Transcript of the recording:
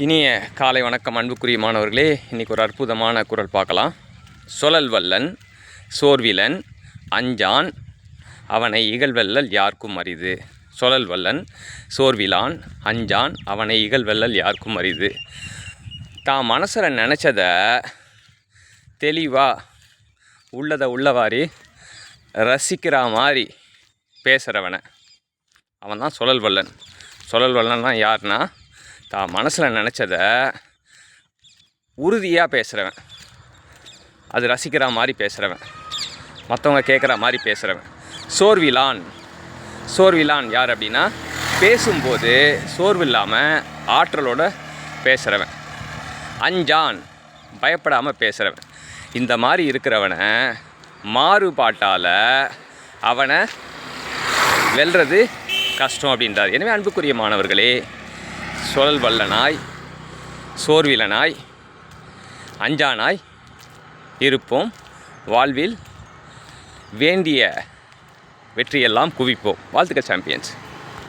இனிய காலை வணக்கம் அன்புக்குரிய மாணவர்களே. இன்றைக்கி ஒரு அற்புதமான குறள் பார்க்கலாம். சொலல் வல்லன் சோர்விலன் அஞ்சான் அவனை இகழ்வெல்லல் யார்க்கும் அரிது. சொலல் வல்லன் சோர்விலான் அஞ்சான் அவனை இகழ்வெல்லல் யார்க்கும் அரிது. தான் மனசில் நினச்சதை தெளிவாக உள்ளதை உள்ளவாரி ரசிக்கிற மாதிரி பேசுகிறவனை அவன் தான் சொலல் வல்லன். சொலல் வல்லன்னா யாருன்னா, தான் மனசில் நினச்சதை உறுதியாக பேசுகிறவன், அது ரசிக்கிற மாதிரி பேசுகிறவன், மற்றவங்க கேட்குற மாதிரி பேசுகிறவன். சோர்விலான் யார் அப்படின்னா, பேசும்போது சோர்வு இல்லாமல் ஆற்றலோடு பேசுகிறவன். அஞ்சான் பயப்படாமல் பேசுகிறவன். இந்த மாதிரி இருக்கிறவனை மாறுபாட்டால் அவனை வெல்றது கஷ்டம் அப்படின்றார். எனவே அன்புக்குரிய மாணவர்களே, சொலல் வல்லனாய் சோர்விலனாய் அஞ்சானாய் இருப்போம். வாழ்வில் வேண்டிய வெற்றியெல்லாம் குவிப்போம். வாழ்த்துக்கள் சாம்பியன்ஸ்.